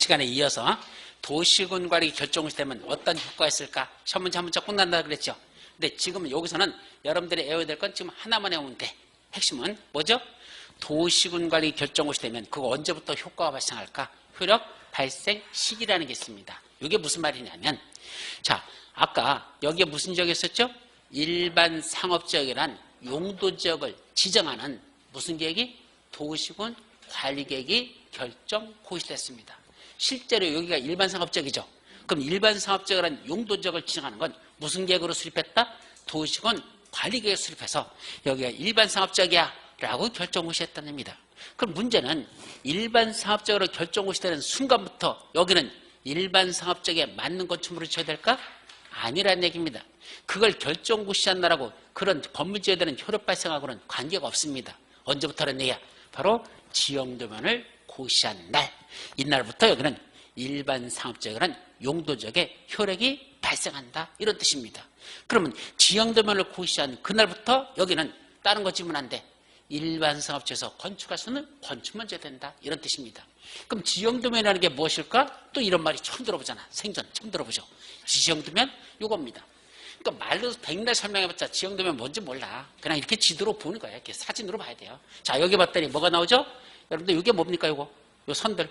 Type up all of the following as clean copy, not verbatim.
시간에 이어서 도시군 관리 결정이 되면 어떤 효과가 있을까? 첫 문제 한 문제 끝난다 그랬죠. 근데 지금 여기서는 여러분들이 외워야 될 건 지금 하나만 외우면 돼. 핵심은 뭐죠? 도시군 관리 결정고시 되면 그거 언제부터 효과가 발생할까? 효력 발생 시기라는 게 있습니다. 이게 무슨 말이냐면, 자, 아까 여기에 무슨 지역이 있었죠? 일반 상업지역이란 용도지역을 지정하는 무슨 계획이? 도시군 관리계획이 결정 고시됐습니다. 실제로 여기가 일반 상업지역이죠. 그럼 일반 상업지역이란 용도지역을 지정하는 건 무슨 계획으로 수립했다? 도시군 관리계획을 수립해서 여기가 일반 상업지역이야 라고 결정 고시했다는 겁니다. 그럼 문제는 일반 상업지역으로 결정 고시되는 순간부터 여기는 일반 상업지역에 맞는 건축물을 지어야 될까? 아니라는 얘기입니다. 그걸 결정 고시한다라고 그런 건물 지어야 되는 효력 발생하고는 관계가 없습니다. 언제부터라는 얘기야? 바로 지형도면을 고시한 날, 이날부터 여기는 일반 상업지역이란 용도지역에 효력이 발생한다, 이런 뜻입니다. 그러면 지형도면을 고시한 그날부터 여기는 다른 거 지으면 안 돼. 일반 상업지에서 건축할 수 있는 건축만 지어야 된다, 이런 뜻입니다. 그럼 지형도면이라는 게 무엇일까? 또 이런 말이 처음 들어보잖아. 생전 처음 들어보죠. 지형도면 요겁니다. 그러니까 말로 백날 설명해봤자 지형도면 뭔지 몰라. 그냥 이렇게 지도로 보는 거야. 이렇게 사진으로 봐야 돼요. 자, 여기 봤더니 뭐가 나오죠? 여러분들 이게 뭡니까? 요거 요 선들,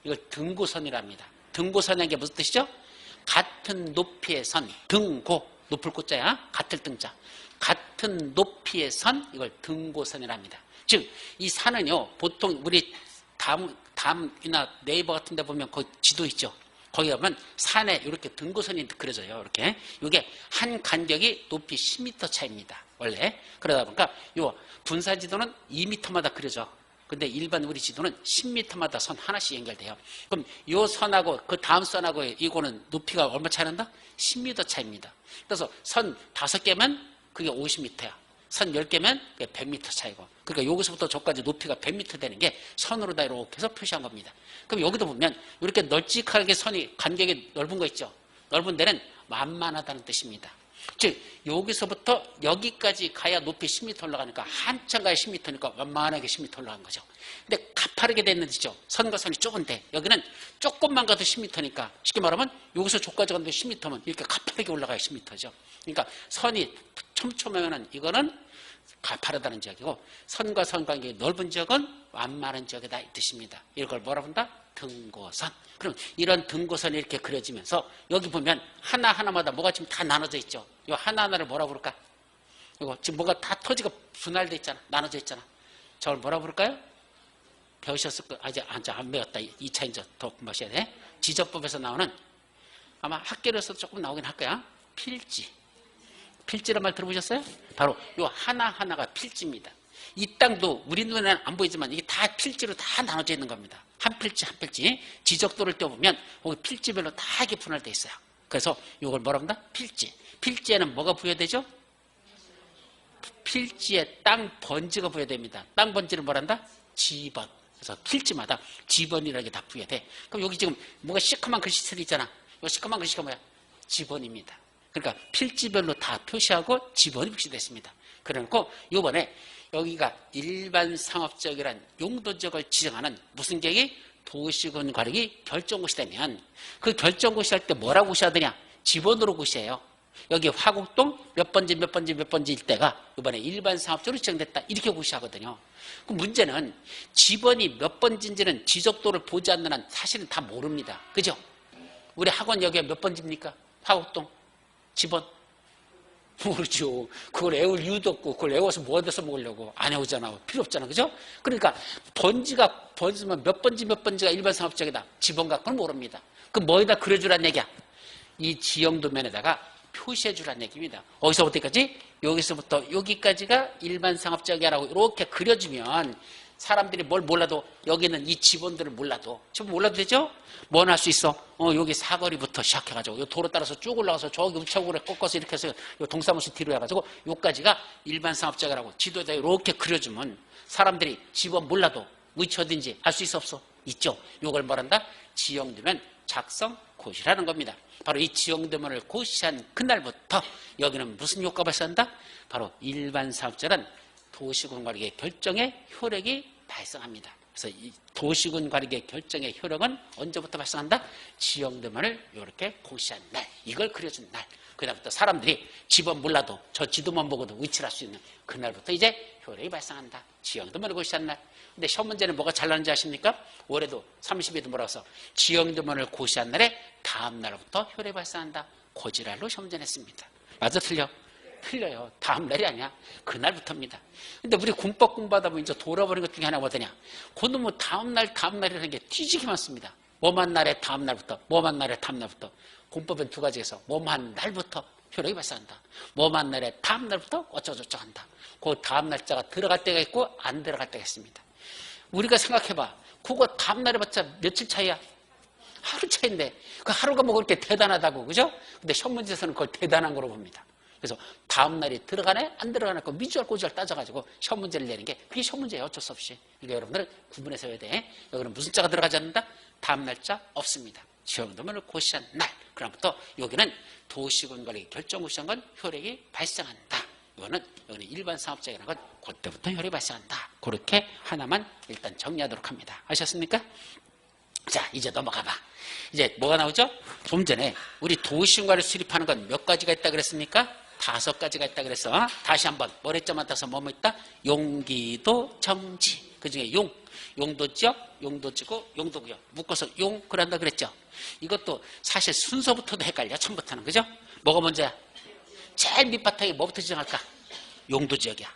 이걸 등고선이랍니다. 등고선이라는 게 무슨 뜻이죠? 같은 높이의 선, 등고, 높을 고자야, 같을 등자. 같은 높이의 선, 이걸 등고선이랍니다. 즉, 이 산은요, 보통 우리 담이나 네이버 같은 데 보면 거기 지도 있죠. 거기 가면 산에 이렇게 등고선이 그려져요. 이렇게. 이게 한 간격이 높이 10m 차이입니다. 원래. 그러다 보니까 요 분사지도는 2m마다 그려져. 근데 일반 우리 지도는 10m마다 선 하나씩 연결돼요. 그럼 요 선하고 그 다음 선하고 이거는 높이가 얼마 차이 난다? 10m 차이입니다. 그래서 선 5개면 그게 50m야. 선 10개면 그게 100m 차이고. 그러니까 여기서부터 저까지 높이가 100m 되는 게 선으로 다 이렇게 해서 표시한 겁니다. 그럼 여기도 보면 이렇게 널찍하게 선이 간격이 넓은 거 있죠. 넓은 데는 만만하다는 뜻입니다. 즉 여기서부터 여기까지 가야 높이 10m 올라가니까 한참 가야 10m니까 완만하게 10m 올라간 거죠. 근데 가파르게 됐는 데죠. 선과 선이 좁은데 여기는 조금만 가도 10m니까 쉽게 말하면 여기서 저까지 가는데 10m면 이렇게 가파르게 올라가야 10m죠. 그러니까 선이 촘촘하면 이거는 가파르다는 지역이고 선과 선 간격이 넓은 지역은 완만한 지역이다, 이 뜻입니다. 이걸 뭐라 본다? 등고선. 그럼 이런 등고선이 이렇게 그려지면서 여기 보면 하나하나마다 뭐가 지금 다 나눠져 있죠. 이 하나하나를 뭐라 부를까? 이거 지금 뭐가 다 터지고 분할돼 있잖아. 나눠져 있잖아. 저걸 뭐라 부를까요? 배우셨을 거 아직 안 배웠다. 2차 이제 더 공부하셔야 돼. 지적법에서 나오는, 아마 학교에서 조금 나오긴 할 거야. 필지. 필지란 말 들어보셨어요? 바로 이 하나하나가 필지입니다. 이 땅도 우리 눈에는 안 보이지만 이게 다 필지로 다 나눠져 있는 겁니다. 한 필지 한 필지. 지적도를 떼어보면 거기 필지별로 다 이렇게 분할되어 있어요. 그래서 이걸 뭐라 한다? 필지. 필지에는 뭐가 부여되죠? 필지에 땅 번지가 부여됩니다. 땅 번지를 뭐라 한다? 지번. 그래서 필지마다 지번이라는 게 다 부여돼. 그럼 여기 지금 뭐가 시커먼 글씨들이 있잖아. 이 시커먼 글씨가 뭐야? 지번입니다. 그러니까 필지별로 다 표시하고 지번이 표시됐습니다. 그래놓고 이번에 여기가 일반 상업지역이란 용도지역을 지정하는 무슨 계획이? 도시군 관리기 결정고시 되면 그 결정고시 할 때 뭐라고 고시해야 되냐? 지번으로 고시해요. 여기 화곡동 몇 번지 몇 번지 몇 번지일 때가 이번에 일반 상업지역으로 지정됐다, 이렇게 고시하거든요. 그 문제는 지번이 몇 번지인지는 지적도를 보지 않는 한 사실은 다 모릅니다. 그죠? 우리 학원 여기가 몇 번지입니까? 화곡동 지번? 모르죠. 그걸 외울 이유도 없고, 그걸 외워서 뭐 어디서 먹으려고. 안 외우잖아. 필요 없잖아. 그죠? 그러니까 번지면 몇 번지 몇 번지가 일반 상업지역이다. 지번 갖고는 모릅니다. 그럼 뭐에다 그려주란 얘기야? 이 지형도면에다가 표시해주란 얘기입니다. 어디서부터 어디까지? 여기서부터 여기까지가 일반 상업지역이라고 이렇게 그려주면 사람들이 뭘 몰라도, 여기는 이 지번들을 몰라도, 지금 몰라도 되죠? 뭘 할 수 있어? 여기 사거리부터 시작해가지고, 요 도로 따라서 쭉 올라가서 저기 우체국에 꺾어서 이렇게 해서 요 동사무소 뒤로 해가지고, 요까지가 일반 상업지역이라고 지도에다 이렇게 그려주면 사람들이 지번 몰라도 위치 어딘지 알 수 있어, 없어? 있죠? 요걸 뭐란다? 지형도면 작성 고시라는 겁니다. 바로 이 지형도면을 고시한 그날부터 여기는 무슨 효과가 발생한다? 바로 일반 상업지역은 도시군 관리의 결정에 효력이 발생합니다. 그래서 이 도시군 관리의 결정의 효력은 언제부터 발생한다? 지역도면을 이렇게 공시한 날, 이걸 그려준 날. 그다음부터 사람들이 집은 몰라도 저 지도만 보고도 위치를 할 수 있는 그날부터 이제 효력이 발생한다. 지역도면을 공시한 날. 근데 시험 문제는 뭐가 잘 나는지 아십니까? 올해도 30에도 몰아서 지역도면을 고시한 날에 다음 날부터 효력이 발생한다. 고지랄로 시험 문제 냈습니다. 맞아 틀려? 틀려요. 다음 날이 아니야. 그날부터입니다. 근데 우리 군법 공부하다 보면 이제 돌아버린 것 중에 하나가 뭐더냐? 그놈의 다음 날이라는 게 뒤지게 많습니다. 뭐만 날에 다음 날부터, 뭐만 날에 다음 날부터. 군법은 두 가지에서 뭐만 날부터 효력이 발생한다. 뭐만 날에 다음 날부터 어쩌고저쩌고 한다. 그 다음 날짜가 들어갈 때가 있고 안 들어갈 때가 있습니다. 우리가 생각해봐. 그거 다음 날에 봤자 며칠 차이야? 하루 차이인데 그 하루가 뭐 그렇게 대단하다고, 그죠? 근데 시험 문제에서는 그걸 대단한 거로 봅니다. 그래서 다음 날이 들어가네 안 들어가네 그 미주알 꼬주알 따져가지고 시험 문제를 내는 게 그게 시험 문제예요. 어쩔 수 없이. 그러니까 여러분들은 구분해서 해야 돼. 여기는 무슨 자가 들어가지 않는다? 다음 날짜 없습니다. 지역도면을 고시한 날. 그럼부터 여기는 도시군 관리 결정 고시한 건 효력이 발생한다. 여기는 일반 상업자라는 건 그때부터 효력이 발생한다. 그렇게 하나만 일단 정리하도록 합니다. 아셨습니까? 자, 이제 넘어가 봐. 이제 뭐가 나오죠? 좀 전에 우리 도시군관을 수립하는 건 몇 가지가 있다 그랬습니까? 5가지가 있다 그랬어. 다시 한번 머리점 맞춰서 뭐뭐 있다? 용기도 정지. 그 중에 용도지역, 용도지구, 용도구역. 묶어서 용 그런다 그랬죠. 이것도 사실 순서부터도 헷갈려. 처음부터는. 그죠? 뭐가 먼저야? 제일 밑바탕에 뭐부터 지정할까? 용도지역이야.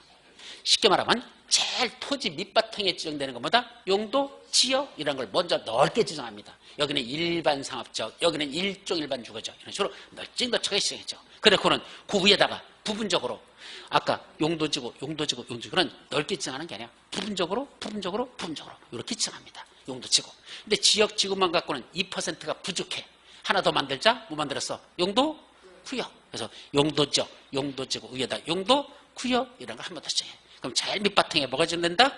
쉽게 말하면 제일 토지 밑바탕에 지정되는 것보다 용도, 지역 이런 걸 먼저 넓게 지정합니다. 여기는 일반 상업지역, 여기는 일종 일반 주거지역 이런 식으로 널찍널찍하게 지정했죠. 그래 그는 그 위에다가 부분적으로 아까 용도지구는 넓게 지정하는 게 아니라 부분적으로 이렇게 지정합니다. 용도지구. 근데 지역지구만 갖고는 2%가 부족해. 하나 더 만들자. 뭐 만들었어? 용도구역. 그래서 용도지역, 용도지구 위에다 용도구역 이런 걸 한 번 더 지정해. 그럼 제일 밑바탕에 뭐가 지정된다?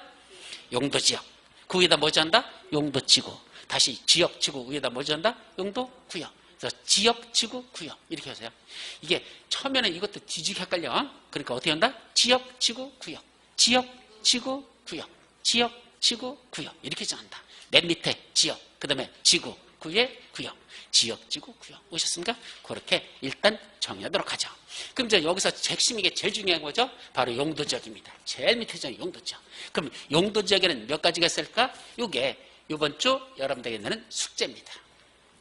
용도지역. 그 위에다 뭐 지정한다? 용도지구. 다시 지역지구 위에다 뭐 지정한다? 용도구역. 그래서 지역지구구역 이렇게 하세요. 이게 처음에는 이것도 뒤지게 헷갈려. 그러니까 어떻게 한다? 지역지구구역, 지역지구구역, 지역지구구역 이렇게 지정한다. 맨 밑에 지역, 그 다음에 지구, 그 위에 구역, 지역지구구역. 오셨습니까? 그렇게 일단 정리하도록 하죠. 그럼 이제 여기서 핵심 이게 제일 중요한 거죠. 바로 용도지역입니다. 제일 밑에 지역 용도지역. 그럼 용도지역에는 몇 가지가 있을까? 이게 이번 주 여러분들에게 내는 숙제입니다.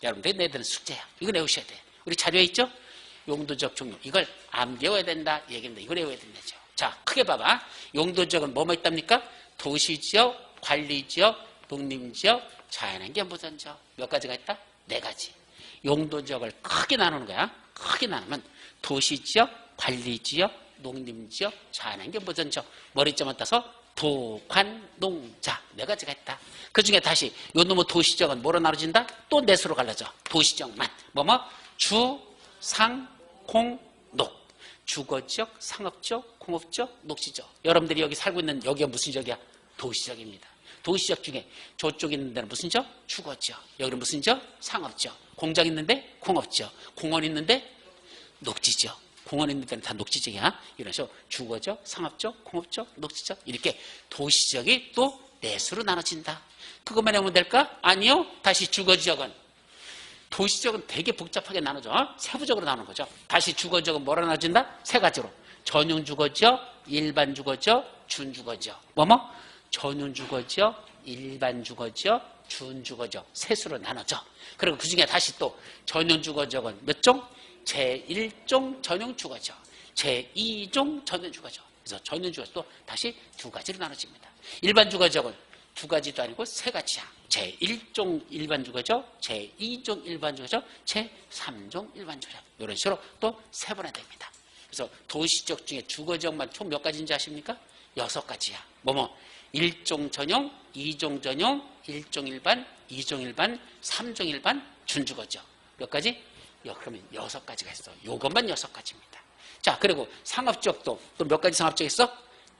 여러분들이 내야 되는 숙제야. 이거 외우셔야 돼. 우리 자료에 있죠? 용도지역 종류. 이걸 암기해야 된다. 얘기입니다. 이걸 외워야 된다죠. 자, 크게 봐봐. 용도지역은 뭐뭐 있답니까? 도시지역, 관리지역, 독립지역, 자연환경 보전지역. 몇 가지가 있다? 4가지. 용도지역을 크게 나누는 거야. 크게 나누면 도시지역, 관리지역, 농림지역, 자연환경 보전지역. 머리점을 따서 도, 관, 농, 자 4가지가 있다. 그 중에 다시 요 놈의 도시지역은 뭐로 나눠진다? 또 4수로 갈라져. 도시지역만. 주, 상, 공, 녹. 주거지역, 상업지역, 공업지역, 녹지지역. 여러분들이 여기 살고 있는 여기가 무슨 지역이야? 도시지역입니다. 도시지역 중에 저쪽 있는 데는 무슨 지역? 주거지역. 여기는 무슨 지역? 상업지역. 공장 있는데 공업지역. 공원 있는데 녹지지역. 공원 있는 데는 다 녹지지역이야. 이런 식으로 주거지역, 상업지역, 공업지역, 녹지지역 이렇게 도시지역이 또 4수로 나눠진다. 그것만 하면 될까? 아니요. 다시 주거지역은 도시지역은 되게 복잡하게 나눠져. 세부적으로 나누는 거죠. 다시 주거지역은 뭐로 나눠진다? 3가지로. 전용 주거지역, 일반 주거지역, 준주거지역. 전용 주거지역, 일반 주거지역, 준주거지역 3수로 나눠져. 그리고 그 중에 다시 또 전용 주거지역은 몇 종? 제1종 전용 주거지역, 제2종 전용 주거지역. 그래서 전용 주거지역도 다시 2가지로 나눠집니다. 일반 주거지역은 2가지도 아니고 3가지야. 제1종 일반 주거지역, 제2종 일반 주거지역, 제3종 일반 주거지역. 이런 식으로 또 세분화됩니다. 그래서 도시지역 중에 주거지역만 총 몇 가지인지 아십니까? 6가지야. 1종 전용, 2종 전용, 1종 일반, 2종 일반, 3종 일반, 준주거지역. 몇 가지? 그러면 6가지가 있어. 요것만 6가지입니다. 자, 그리고 상업지역도 또 몇 가지 상업지역 있어?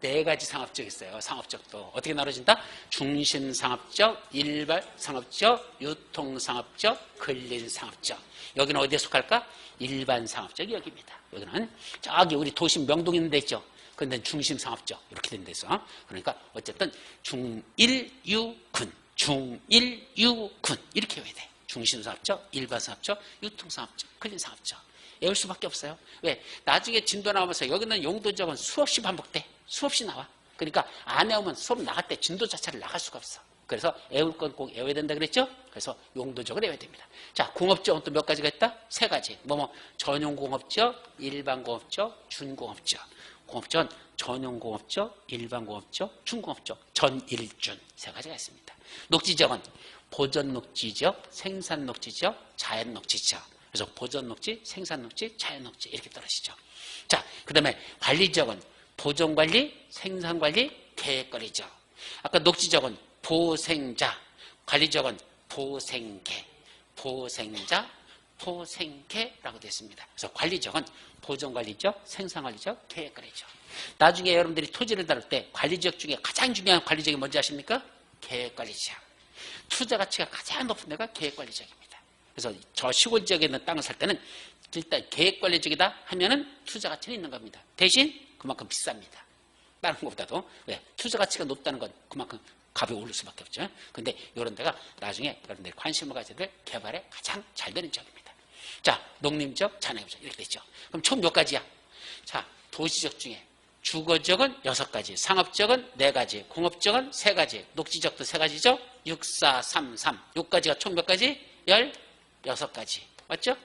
4가지 상업지역 있어요. 상업지역도 어떻게 나눠진다? 중심상업지역, 일반 상업지역, 유통상업지역, 근린상업지역. 여기는 어디에 속할까? 일반 상업지역이 여기입니다. 여기는 저기 우리 도심 명동 있는 데 있죠? 근데 중심상업적 이렇게 된 데서 그러니까 어쨌든 중일유군 중일유군 이렇게 외워야 돼. 중심상업적, 일반상업적, 유통상업적, 클린상업적 외울 수밖에 없어요. 왜? 나중에 진도 나오면서 여기는 용도적은 수없이 반복돼. 수없이 나와. 그러니까 안 외우면 수업 나갈 때 진도 자체를 나갈 수가 없어. 그래서 외울 건 꼭 외워야 된다 그랬죠? 그래서 용도적으로 외워야 됩니다. 자, 공업적은 또 몇 가지가 있다? 세 가지. 전용공업적, 일반공업적, 준공업적. 공업적은 전용공업적, 일반공업적, 준공업적, 전일준 세 가지가 있습니다. 녹지적은 보전녹지적, 생산녹지적, 자연녹지적. 그래서 보전녹지, 생산녹지, 자연녹지 이렇게 떨어지죠. 자, 그 다음에 관리적은 보존관리, 생산관리, 계획관리적. 아까 녹지적은 보생자, 관리적은 보생계, 보생자, 보생계라고 되어 있습니다. 그래서 관리적은 보존관리적, 생산관리적, 계획관리적. 나중에 여러분들이 토지를 다룰 때 관리적 중에 가장 중요한 관리적이 뭔지 아십니까? 계획관리적. 투자 가치가 가장 높은 데가 계획관리적입니다. 그래서 저 시골 지역에 있는 땅을 살 때는 일단 계획관리적이다 하면은 투자 가치는 있는 겁니다. 대신 그만큼 비쌉니다. 다른 것보다도. 왜? 투자 가치가 높다는 건 그만큼 값이 오를 수밖에 없죠. 근데 이런 데가 나중에 여러분들이 관심을 가져야 될 개발에 가장 잘 되는 지역입니다. 자, 농림적, 자연적 이렇게 되죠. 그럼 총 몇 가지야? 자, 도시적 중에 주거적은 6가지, 상업적은 4가지, 공업적은 3가지, 녹지적도 3가지죠. 6, 4, 3, 3. 6가지가 총 몇 가지? 16가지. 맞죠?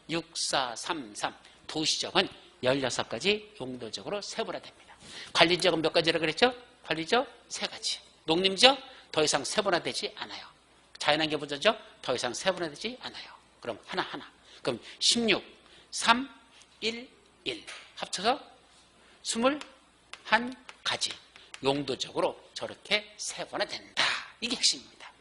6, 4, 3, 3. 도시적은 16가지 용도적으로 세분화됩니다. 관리적은 몇 가지라고 그랬죠? 관리적 3가지. 농림적 더 이상 세분화되지 않아요. 자연환경 보전적 더 이상 세분화되지 않아요. 그럼 하나하나. 그럼 16, 3, 1, 1 합쳐서 21가지 용도적으로 저렇게 세분화된다. 이게 핵심입니다.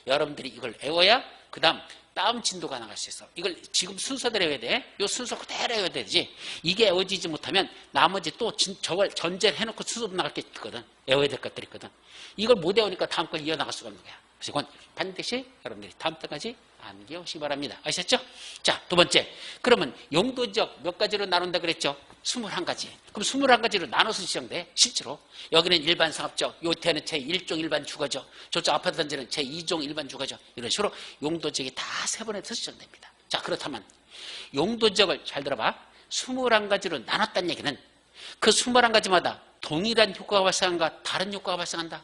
여러분들이 이걸 외워야 그 다음 진도가 나갈 수 있어. 이걸 지금 순서대로 외워야 돼. 이 순서 그대로 외워야 되지. 이게 외워지지 못하면 나머지 또 저걸 전제를 해놓고 수업 나갈 게 있거든. 외워야 될 것들이 있거든. 이걸 못 외우니까 다음 걸 이어나갈 수가 없는 거야. 그래서 이건 반드시 여러분들이 다음 때까지 암기하시기 바랍니다. 아셨죠? 자, 두 번째. 그러면 용도적 몇 가지로 나눈다 그랬죠? 21가지. 그럼 21가지로 나눠서 시정돼. 실제로. 여기는 일반 상업적, 요태는 제1종 일반 주거죠. 저쪽 아파트 단지는 제2종 일반 주거죠. 이런 식으로 용도적이 다 세분화해서 시정됩니다. 자, 그렇다면 용도적을 잘 들어봐. 21가지로 나눴다는 얘기는 그 21가지마다 동일한 효과가 발생한가? 다른 효과가 발생한다?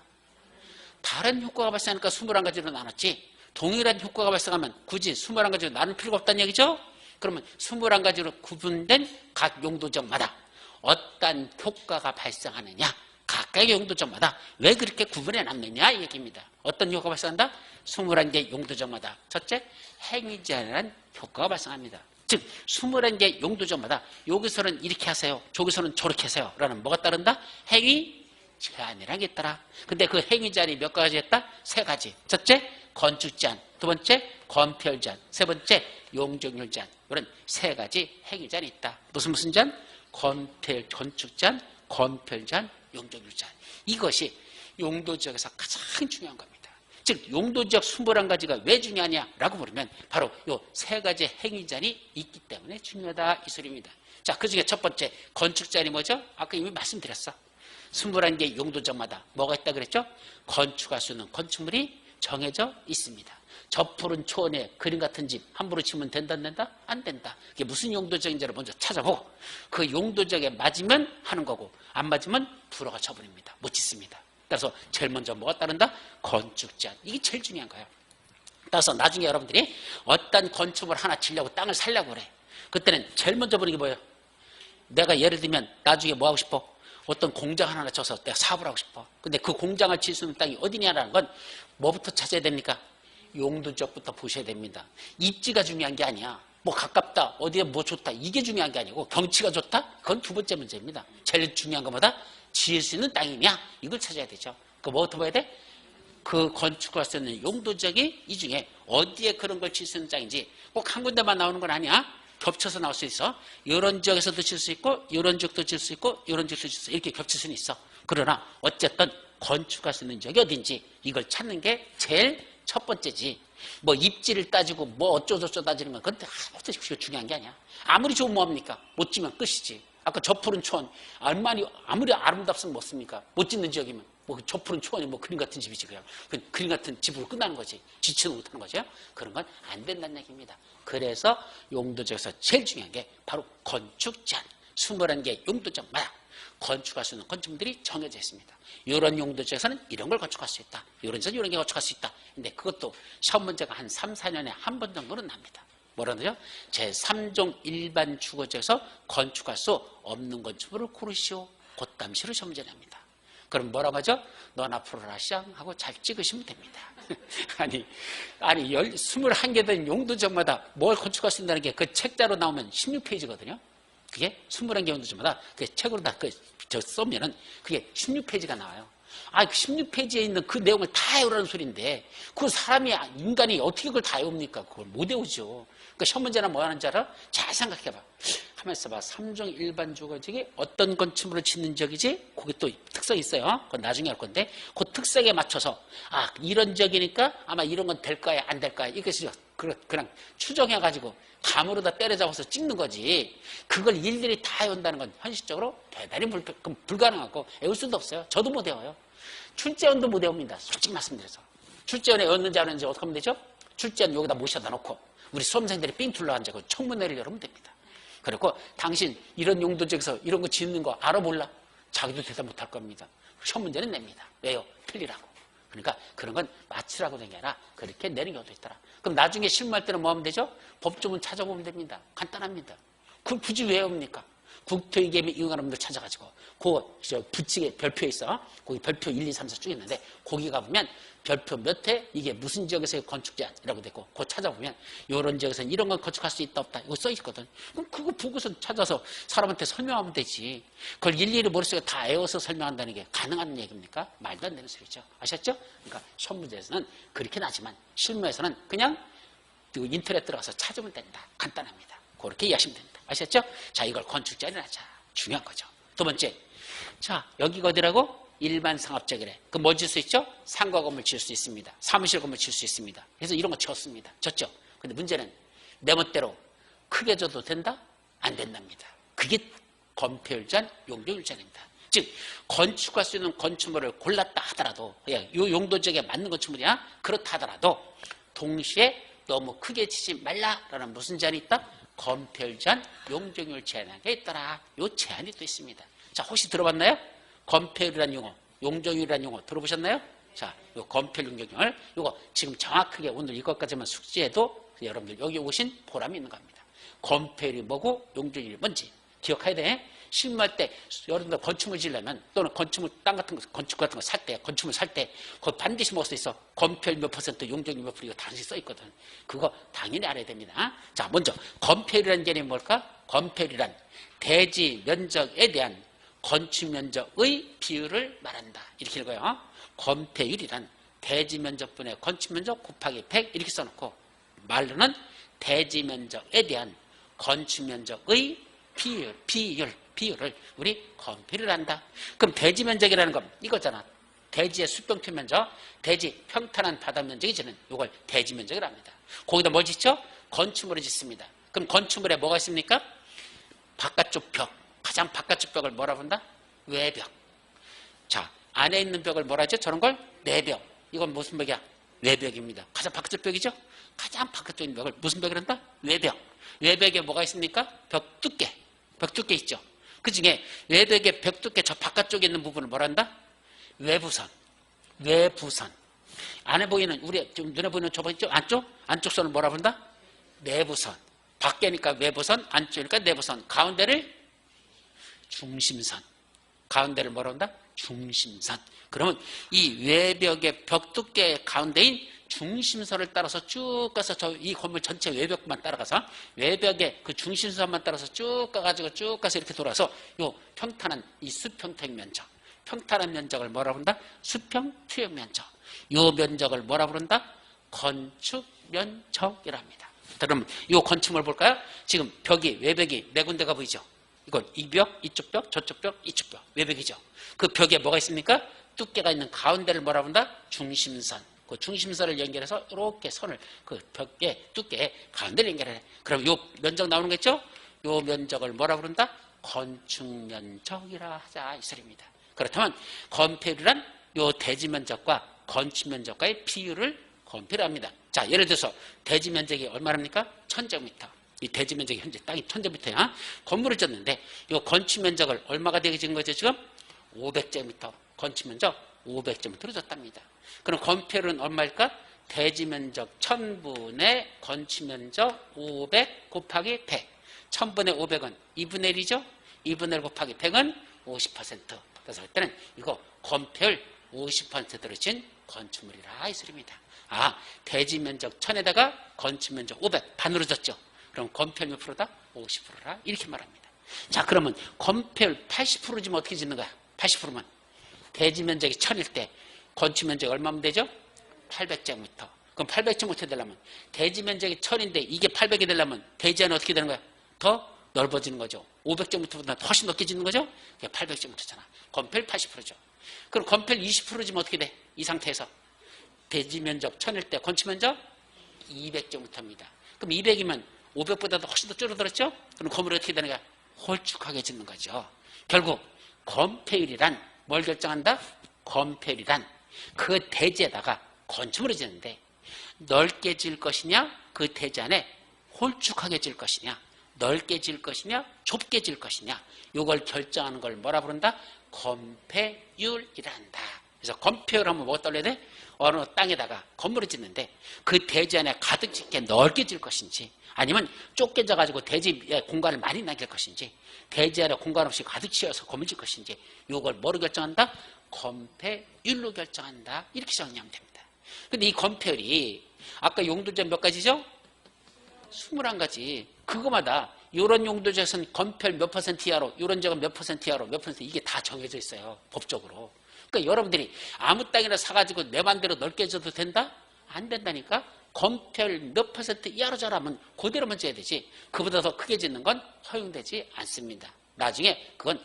다른 효과가 발생하니까 21가지로 나눴지. 동일한 효과가 발생하면 굳이 21가지로 나눌 필요가 없다는 얘기죠? 그러면 21가지로 구분된 각 용도적마다 어떤 효과가 발생하느냐? 각각의 용도적마다 왜 그렇게 구분해 놨느냐? 이 얘기입니다. 어떤 효과가 발생한다? 21개 용도적마다 첫째, 행위제한이라는 효과가 발생합니다. 즉 21개 용도적마다 여기서는 이렇게 하세요. 저기서는 저렇게 하세요. 라는 뭐가 따른다? 행위 제한이라는 게 있더라. 근데 그 행위 제한이 몇 가지 했다? 3가지. 첫째, 건축 제한. 두 번째, 건폐율 제한. 세 번째, 용적률 제한. 이런 3가지 행위 제한이 있다. 무슨 제한? 건폐율, 건축 제한, 건폐율 제한, 용적률 제한. 이것이 용도지역에서 가장 중요한 겁니다. 즉 용도지역 21가지가 왜 중요하냐라고 물으면 바로 이 3가지 행위 제한이 있기 때문에 중요하다 이 소리입니다. 자, 그중에 첫 번째 건축 제한이 뭐죠? 아까 이미 말씀드렸어. 21개 용도적마다 뭐가 있다 그랬죠? 건축할 수 있는 건축물이 정해져 있습니다. 저 푸른 초원에 그림 같은 집 함부로 지으면 된다 안 된다? 안 된다. 그게 무슨 용도적인지를 먼저 찾아보고 그 용도적에 맞으면 하는 거고 안 맞으면 불허가 처분입니다. 못 짓습니다. 따라서 제일 먼저 뭐가 따른다? 건축 제한. 이게 제일 중요한 거예요. 따라서 나중에 여러분들이 어떤 건축을 하나 지려고 땅을 살려고 그래. 그때는 제일 먼저 보는 게 뭐예요? 내가 예를 들면 나중에 뭐 하고 싶어? 어떤 공장 하나 쳐서 내가 사업을 하고 싶어. 근데 그 공장을 칠 수 있는 땅이 어디냐라는 건 뭐부터 찾아야 됩니까? 용도적부터 보셔야 됩니다. 입지가 중요한 게 아니야. 뭐 가깝다, 어디에 뭐 좋다, 이게 중요한 게 아니고 경치가 좋다? 그건 두 번째 문제입니다. 제일 중요한 것보다 지을 수 있는 땅이냐? 이걸 찾아야 되죠. 그 뭐부터 봐야 돼? 그 건축할 수 있는 용도적이 이 중에 어디에 그런 걸 칠 수 있는 땅인지 꼭 한 군데만 나오는 건 아니야. 겹쳐서 나올 수 있어. 이런 지역에서도 칠 수 있고 이런 지역도 칠 수 있고 이런 지역도 칠 수 있어. 이렇게 겹칠 수는 있어. 그러나 어쨌든 건축할 수 있는 지역이 어딘지 이걸 찾는 게 제일 첫 번째지. 뭐 입지를 따지고 뭐 어쩌고저쩌고 따지는 건 그건 아무것도 중요한 게 아니야. 아무리 좋으면 뭐합니까? 못 지면 끝이지. 아까 저 푸른 초원 아무리 아름답으면 못 씁니까? 못 짓는 지역이면 뭐 저 푸른 초원이 뭐 그림 같은 집이지 그냥 그림 같은 집으로 끝나는 거지. 지치는 못하는 거죠. 그런 건 안 된다는 얘기입니다. 그래서 용도지역에서 제일 중요한 게 바로 건축 제한. 21개 용도지역마다 건축할 수 있는 건축물들이 정해져 있습니다. 이런 용도지역에서는 이런 걸 건축할 수 있다. 이런 데서 이런 게 건축할 수 있다. 근데 그것도 시험 문제가 한 3, 4년에 한 번 정도는 납니다. 뭐라고요? 제3종 일반 주거지역에서 건축할 수 없는 건축물을 고르시오. 그땀시로 시험 문제 냅니다. 그럼 뭐라고 하죠? 넌 앞으로 라시앙 하고 잘 찍으시면 됩니다. 아니 21개 된 용도지역마다 뭘 건축할 수 있다는 게 그 책자로 나오면 16페이지거든요. 그게 21개 용도지역마다 그 책으로 다 써면은 그게 16페이지가 나와요. 그 16페이지에 있는 그 내용을 다 외우라는 소리인데 그 인간이 어떻게 그걸 다 외웁니까? 그걸 못 외우죠. 그러니까 시험 문제나 뭐 하는지 알아? 잘 생각해봐. 가만히 있어봐. 3종 일반 주거지역이 어떤 건축물을 짓는 지역이지? 그게 또 특성이 있어요. 그건 나중에 할 건데 그 특성에 맞춰서 이런 지역이니까 아마 이런 건 될 거야 안 될 거야 이것이 그냥 추정해가지고 감으로 다 때려잡아서 찍는 거지. 그걸 일일이 다 외운다는 건 현실적으로 대단히 불가능하고 외울 수도 없어요. 저도 못 외워요. 출제원도 못 외웁니다. 솔직히 말씀드려서. 출제원에 외웠는지 안 외웠는지 어떻게 하면 되죠? 출제원 여기다 모셔다 놓고 우리 수험생들이 삥 둘러앉고 청문회를 열으면 됩니다. 그리고 당신 이런 용도지역에서 이런 거 짓는 거 알아 몰라? 자기도 대답 못할 겁니다. 시험 문제는 냅니다. 왜요? 틀리라고. 그러니까 그런 건 맞추라고 된 게 아니라 그렇게 내는 경우도 있더라. 그럼 나중에 실무할 때는 뭐 하면 되죠? 법조문 찾아보면 됩니다. 간단합니다. 그걸 굳이 왜 외웁니까? 국토위계획 이용하는 찾아가지고 부칙에 별표에 있어. 거기 별표 1, 2, 3, 4 쭉 있는데 거기 가보면 별표 몇 회 이게 무슨 지역에서의 건축 제한이라고 되고 그거 찾아보면 이런 지역에서는 이런 건 건축할 수 있다 없다 이거 써 있거든. 그럼 그거 보고서 찾아서 사람한테 설명하면 되지. 그걸 일일이 머릿속에 다 외워서 설명한다는 게 가능한 얘기입니까? 말도 안 되는 소리죠. 아셨죠? 그러니까 시험 문제에서는 그렇게 나지만 실무에서는 그냥 인터넷 들어가서 찾으면 된다. 간단합니다. 그렇게 이해하시면 됩니다. 아셨죠? 자, 이걸 건축 제한을 하자. 중요한 거죠. 두 번째. 자, 여기가 어디라고? 일반 상업지역이래. 그럼 뭐 지을 수 있죠? 상가 건물 지을 수 있습니다. 사무실 건물 지을 수 있습니다. 그래서 이런 거 지었습니다. 졌죠? 근데 문제는 내 멋대로 크게 줘도 된다? 안 된답니다. 그게 건폐율 제한, 용도율 제한입니다. 즉 건축할 수 있는 건축물을 골랐다 하더라도 이 용도지역에 맞는 건축물이야? 그렇다 하더라도 동시에 너무 크게 치지 말라라는 무슨 제한이 있다? 건폐율 제한, 용적률 제한이 있더라. 요 제한이 또 있습니다. 자, 혹시 들어봤나요? 건폐율이라는 용어, 용적률이라는 용어 들어보셨나요? 자, 요 건폐율, 용적률, 요거 지금 정확하게 오늘 이것까지만 숙지해도 여러분들 여기 오신 보람이 있는 겁니다. 건폐율이 뭐고 용적률이 뭔지 기억해야 돼. 실무할 때 여러분들 건축물 지으려면 또는 건축물 땅 같은 거 건축 같은 거 살 때 건축물 살 때 그거 반드시 먹을 수 있어. 건폐율 몇 퍼센트, 용적률 몇 퍼센트 이거 당연히 써 있거든. 그거 당연히 알아야 됩니다. 자, 먼저 건폐율이라는 개념이 뭘까? 건폐율이란 대지 면적에 대한 건축 면적의 비율을 말한다. 이렇게 읽어요. 건폐율이란 대지 면적분의 건축 면적 곱하기 100 이렇게 써놓고 말로는 대지 면적에 대한 건축 면적의 비율을 우리 건폐율을 한다. 그럼 대지 면적이라는 건 이거잖아. 대지의 수평표 면적, 대지 평탄한 바다 면적이 지는 이걸 대지 면적이라고 합니다. 거기다 뭘 짓죠? 건축물을 짓습니다. 그럼 건축물에 뭐가 있습니까? 바깥쪽 벽, 가장 바깥쪽 벽을 뭐라 본다? 외벽. 자, 안에 있는 벽을 뭐라 하죠? 저런 걸 내벽. 이건 무슨 벽이야? 외벽입니다. 가장 바깥쪽 벽이죠? 가장 바깥쪽 있는 벽을 무슨 벽이란다? 외벽. 외벽에 뭐가 있습니까? 벽 두께. 벽 두께 있죠? 그 중에 외벽의 벽 두께 저 바깥쪽에 있는 부분을 뭐라 한다? 외부선. 외부선. 안에 보이는, 우리 좀 눈에 보이는 저 있죠? 안쪽 선을 뭐라 본다? 내부선. 밖에니까 외부선, 안쪽이니까 내부선. 가운데를 중심선. 가운데를 뭐라 한다? 중심선. 그러면 이 외벽의 벽 두께 가운데인 중심선을 따라서 쭉 가서 이 건물 전체 외벽만 따라가서 외벽의 그 중심선만 따라서 쭉 가가지고 쭉 가서 이렇게 돌아서 요 평탄한 이 수평택 면적, 평탄한 면적을 뭐라 부른다? 수평 투역 면적. 요 면적을 뭐라 부른다? 건축 면적이랍니다. 그럼 요 건축물 볼까요? 지금 벽이 외벽이 네 군데가 보이죠? 이건 이 벽, 이쪽 벽, 저쪽 벽, 이쪽 벽 외벽이죠. 그 벽에 뭐가 있습니까? 두께가 있는 가운데를 뭐라 부른다? 중심선. 그 중심선을 연결해서 이렇게 선을 그 벽의 두께에 가운데를 연결해. 그럼 요 면적 나오는 거 있죠? 요 면적을 뭐라 부른다? 건축면적이라 하자 이 소리입니다. 그렇다면 건폐율이란 요 대지면적과 건축면적과의 비율을 건폐를 합니다. 자, 예를 들어서 대지면적이 얼마랍니까? 1000제곱미터. 이 대지면적이 현재 땅이 1000제곱미터야. 건물을 졌는데 이 건축면적을 얼마가 되게 지은 거죠 지금? 500제곱미터. 건축면적 500제곱미터로 졌답니다. 그럼 건폐율은 얼마일까? 대지면적 1000분의 건축면적 500 곱하기 100. 1000분의 500은 2분의 1이죠? 2분의 1 곱하기 100은 50%. 그래서 할 때는 이거 건폐율 50%로 진 건축물이라 이 소리입니다. 아, 대지면적 1000에다가 건축면적 500 반으로 졌죠. 그럼 건폐율 몇 프로다? 50%라 이렇게 말합니다. 자, 그러면 건폐율 80%지면 어떻게 짓는 거야? 80%면 대지면적이 1000일 때 건축면적이 얼마면 되죠? 800제곱미터. 그럼 800제곱미터 되려면 대지면적이 1000인데 이게 800이 되려면 대지 안에 어떻게 되는 거야? 더 넓어지는 거죠. 500제곱미터보다 훨씬 넓게 짓는 거죠? 그게 800제곱미터잖아. 건폐율 80%죠. 그럼 건폐율 20%지면 어떻게 돼? 이 상태에서 대지면적 1000일 때 건축면적 200제곱미터입니다. 그럼 200이면 500보다도 훨씬 더 줄어들었죠? 그럼 건물이 어떻게 되는 거야? 홀쭉하게 짓는 거죠. 결국 건폐율이란 뭘 결정한다? 건폐율이란 그 대지에다가 건축물을 짓는데 넓게 지을 것이냐, 그 대지 안에 홀쭉하게 지을 것이냐, 넓게 지을 것이냐, 좁게 지을 것이냐, 이걸 결정하는 걸 뭐라 부른다? 건폐율이라 한다. 그래서 건폐율 하면 뭐 떠올려야 돼? 어느 땅에다가 건물을 짓는데 그 대지 안에 가득 짓게 넓게 지을 것인지, 아니면 좁게 져가지고 대지에 공간을 많이 남길 것인지, 대지 안에 공간 없이 가득 채워서 건물 짓을 것인지, 이걸 뭐로 결정한다? 건폐율로 결정한다. 이렇게 정리하면 됩니다. 근데 이 건폐율이 아까 용도지역 몇 가지죠? 21가지. 그거마다 이런 용도지역은 건폐율 몇 퍼센트 이하로, 이런 지역은 몇 퍼센트 이하로, 몇 퍼센트, 이게 다 정해져 있어요. 법적으로. 그러니까 여러분들이 아무 땅이나 사가지고 내 맘대로 넓게 져도 된다? 안 된다니까? 건폐율 몇 퍼센트 이하로 져라면 그대로만 져야 되지. 그보다 더 크게 짓는 건 허용되지 않습니다. 나중에 그건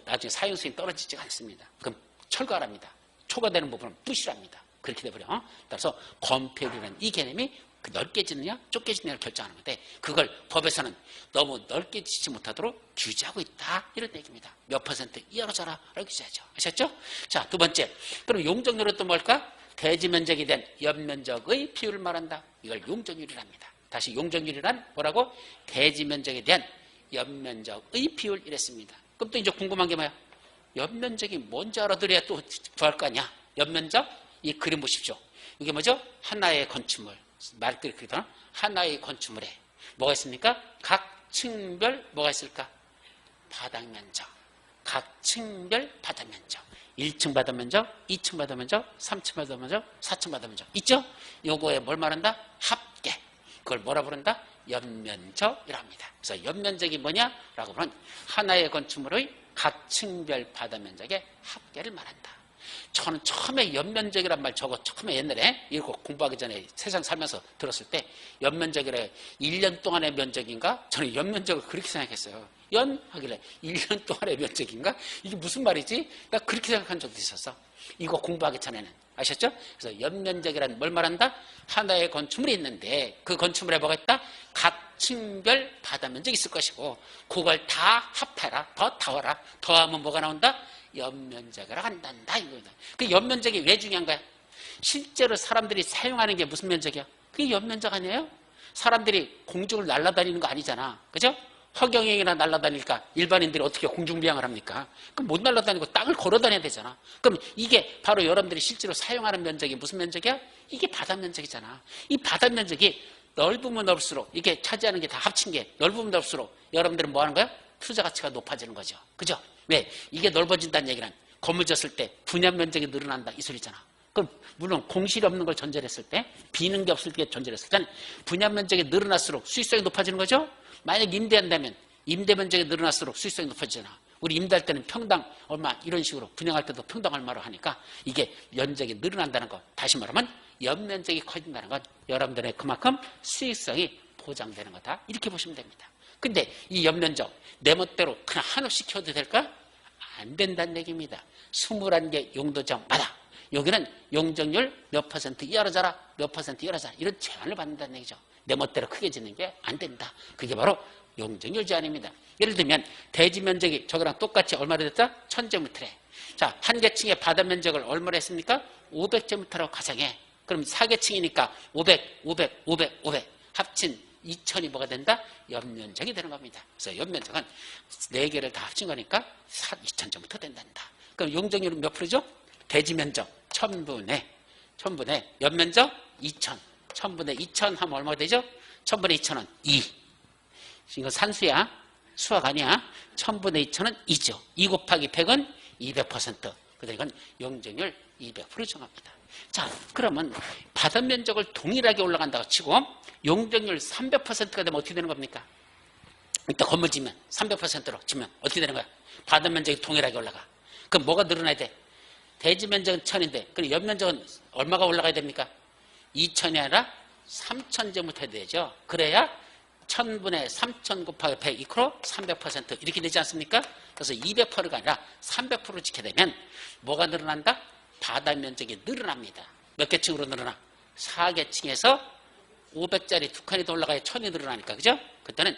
나중에 사용성이 떨어지지 않습니다. 그럼 철거하랍니다. 초과되는 부분은 부실합니다. 그렇게 돼버려. 따라서 건폐율이라는 이 개념이 넓게 짓느냐 좁게 짓느냐를 결정하는 건데, 그걸 법에서는 너무 넓게 짓지 못하도록 규제하고 있다, 이런 얘기입니다. 몇 퍼센트 이하로 져라 라고 규제하죠. 아셨죠? 자, 두 번째, 그럼 용적률은 또 뭘까? 대지면적에 대한 연면적의 비율을 말한다. 이걸 용적률이랍니다. 다시 용적률이란 뭐라고? 대지면적에 대한 연면적의 비율 이랬습니다. 그럼 또 이제 궁금한 게 뭐야? 연면적이 뭔지 알아들어야 또 구할 거 아니야. 연면적, 이 그림 보십시오. 이게 뭐죠? 하나의 건축물, 말그리 그리던 하나의 건축물에 뭐가 있습니까? 각 층별 뭐가 있을까? 바닥 면적, 각 층별 바닥 면적, 1층 바닥 면적, 2층 바닥 면적, 3층 바닥 면적, 4층 바닥 면적 있죠? 요거에 뭘 말한다? 합계. 그걸 뭐라 부른다? 연면적이라 합니다. 그래서 연면적이 뭐냐라고 보면 하나의 건축물의 각 층별 바닥 면적의 합계를 말한다. 저는 처음에 연면적이란 말 저거 처음에 옛날에 이거 공부하기 전에 세상 살면서 들었을 때 연면적이래 1년 동안의 면적인가? 저는 연면적을 그렇게 생각했어요. 연 하길래 1년 동안의 면적인가? 이게 무슨 말이지? 나 그렇게 생각한 적도 있었어. 이거 공부하기 전에는. 아셨죠? 그래서 연면적이란 뭘 말한다? 하나의 건축물이 있는데 그 건축물에 뭐가 있다? 각 층별 바닥 면적이 있을 것이고 그걸 다 합해라. 더 더하라. 더하면 뭐가 나온다? 연면적이라 한단다 이거다. 그 연면적이 왜 중요한 거야? 실제로 사람들이 사용하는 게 무슨 면적이야? 그게 연면적 아니에요? 사람들이 공중을 날아다니는 거 아니잖아. 그죠? 허경영이나 날아다니니까 일반인들이 어떻게 공중비양을 합니까? 그럼 못 날아다니고 땅을 걸어 다녀야 되잖아. 그럼 이게 바로 여러분들이 실제로 사용하는 면적이 무슨 면적이야? 이게 바닥 면적이잖아. 이 바닥 면적이 넓으면 넓을수록, 이게 차지하는 게 다 합친 게 넓으면 넓을수록 여러분들은 뭐 하는 거야? 투자 가치가 높아지는 거죠. 그죠? 왜? 이게 넓어진다는 얘기는 건물 졌을 때 분양 면적이 늘어난다 이 소리잖아. 그럼 물론 공실이 없는 걸 전제를 했을 때, 비는 게 없을 때 전제를 했을 때는 분양 면적이 늘어날수록 수익성이 높아지는 거죠. 만약 임대한다면 임대 면적이 늘어날수록 수익성이 높아지잖아. 우리 임대할 때는 평당 얼마 이런 식으로, 분양할 때도 평당 얼마로 하니까 이게 면적이 늘어난다는 거, 다시 말하면 연면적이 커진다는 건 여러분들의 그만큼 수익성이 보장되는 거다, 이렇게 보시면 됩니다. 근데 이 연면적 내 멋대로 그냥 한없이 키워도 될까? 안 된다는 얘기입니다. 21개 용도지역마다 여기는 용적률 몇 퍼센트 이하로 자라, 몇 퍼센트 이하로 자라, 이런 제한을 받는다는 얘기죠. 내 멋대로 크게 짓는 게 안 된다. 그게 바로 용적률 제한입니다. 예를 들면 대지 면적이 저거랑 똑같이 얼마나 됐다? 1000제곱미터래. 자, 한 개층의 바다 면적을 얼마나 했습니까? 500제곱미터라고 가정해. 그럼 4개층이니까 500, 500, 500, 500 합친 2000이 뭐가 된다? 연면적이 되는 겁니다. 그래서 연면적은 4개를 다 합친 거니까 2000제곱미터 된단다. 그럼 용적률은 몇 프로죠? 대지 면적 1000분의 연면적 2000. 1000분의 2000 하면 얼마가 되죠? 1000분의 2000은 2. 이거 산수야. 수학 아니야. 1000분의 2000은 2죠. 2 곱하기 100은 200%. 그래서 이건 용적률 200% 정합니다. 자, 그러면 바다 면적을 동일하게 올라간다고 치고 용적률 300%가 되면 어떻게 되는 겁니까? 일단 건물 지면 300%로 지면 어떻게 되는 거야? 바다 면적이 동일하게 올라가. 그럼 뭐가 늘어나야 돼? 대지 면적은 1000인데 그럼 연면적은 얼마가 올라가야 됩니까? 2000이 아니라 3000제곱미터 되죠. 그래야 1000분의 3000 곱하기 100 이퀄 300% 이렇게 되지 않습니까? 그래서 200%가 아니라 300% 지켜야 되면 뭐가 늘어난다? 바다 면적이 늘어납니다. 몇 개 층으로 늘어나? 4개층에서 500짜리 2칸이 더 올라가야 1000이 늘어나니까, 그죠? 그때는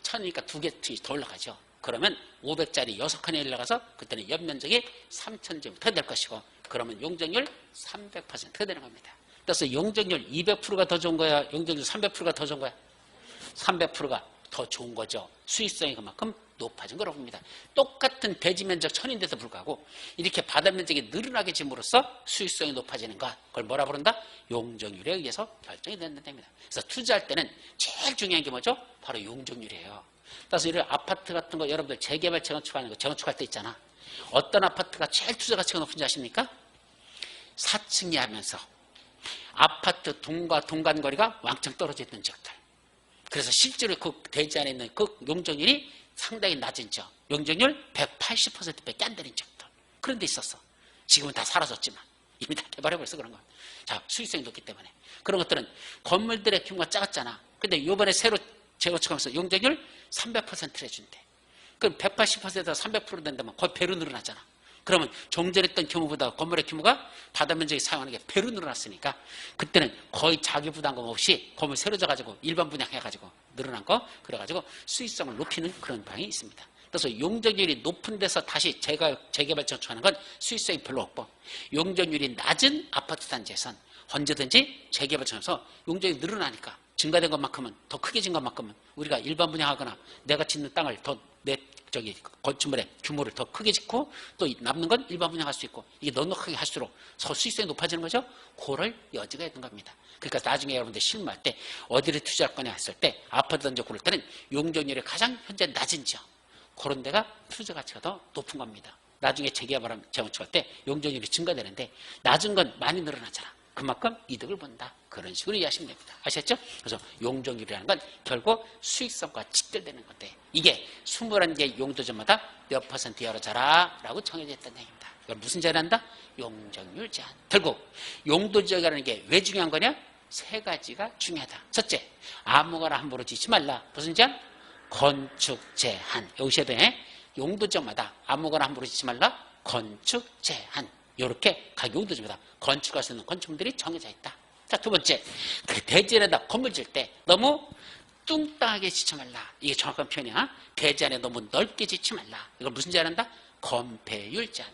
1000이니까 2개 층이 더 올라가죠. 그러면 500짜리 6칸이 올라가서 그때는 연면적이 3000제곱미터 될 것이고, 그러면 용적률 300%가 되는 겁니다. 그래서 용적률 200%가 더 좋은 거야? 용적률 300%가 더 좋은 거야? 300%가 더 좋은 거죠. 수익성이 그만큼 높아진 거라고 봅니다. 똑같은 대지 면적 1000인데도 불구하고 이렇게 바다 면적이 늘어나게 짐으로써 수익성이 높아지는 것, 그걸 뭐라 부른다? 용적률에 의해서 결정이 된답니다. 그래서 투자할 때는 제일 중요한 게 뭐죠? 바로 용적률이에요. 그래서 이런 아파트 같은 거 여러분들 재개발 재건축하는 거 재건축할 때 있잖아. 어떤 아파트가 제일 투자 가치가 높은지 아십니까? 4층이 하면서 아파트 동과 동간거리가 왕창 떨어져 있는 지역들. 그래서 실제로 그 대지 안에 있는 그 용적률이 상당히 낮은 지역, 용적률 180%밖에 안 되는 지역들. 그런 데 있었어. 지금은 다 사라졌지만 이미 다 개발해버려서 그런 거야. 자, 수익성이 높기 때문에. 그런 것들은 건물들의 규모가 작았잖아. 근데 이번에 새로 재건축하면서 용적률 300%를 해준대. 그럼 180%에서 300% 된다면 거의 배로 늘어나잖아. 그러면 정전했던 규모보다 건물의 규모가 바다 면적이 사용하는 게 배로 늘어났으니까 그때는 거의 자기 부담금 없이 건물 새로 져가지고 일반 분양해가지고 늘어난 거 그래가지고 수익성을 높이는 그런 방향이 있습니다. 그래서 용적률이 높은 데서 다시 재개발 재건축하는 건 수익성이 별로 없고 용적률이 낮은 아파트 단지에선 언제든지 재개발 재건축해서 용적이 늘어나니까 증가된 것만큼은 더 크게 진 것만큼은 우리가 일반 분양하거나 내가 짓는 땅을 더 건축물의 규모를 더 크게 짓고 또 남는 건 일반 분양할 수 있고 이게 넉넉하게 할수록 수익성이 높아지는 거죠. 그럴 여지가 있는 겁니다. 그러니까 나중에 여러분들 실무할 때 어디를 투자할 거냐 했을 때 아파트 던져 고를 때는 용적률이 가장 현재 낮은 지역 그런 데가 투자 가치가 더 높은 겁니다. 나중에 재개발 재건축할 때 용적률이 증가되는데 낮은 건 많이 늘어나잖아. 그만큼 이득을 본다. 그런 식으로 이해하시면 됩니다. 아셨죠? 그래서 용적률이라는 건 결국 수익성과 직결되는 건데 이게 21개 용도점마다 몇 퍼센트 열어줘라 라고 정해져 있다는 얘기입니다. 이걸 무슨 제한한다? 용적률 제한. 결국 용도지역이라는 게 왜 중요한 거냐? 3가지가 중요하다. 첫째, 아무거나 함부로 짓지 말라. 무슨 제한? 건축 제한. 여기셔야 돼. 용도지역마다 아무거나 함부로 짓지 말라. 건축 제한. 이렇게 각 용도지마다 건축할 수 있는 건축물들이 정해져 있다. 자, 두 번째, 그 대지안에다 건물 질 때 너무 뚱땅하게 짓지 말라. 이게 정확한 표현이야. 대지 안에 너무 넓게 짓지 말라. 이걸 무슨 제한한다? 건폐율 제한.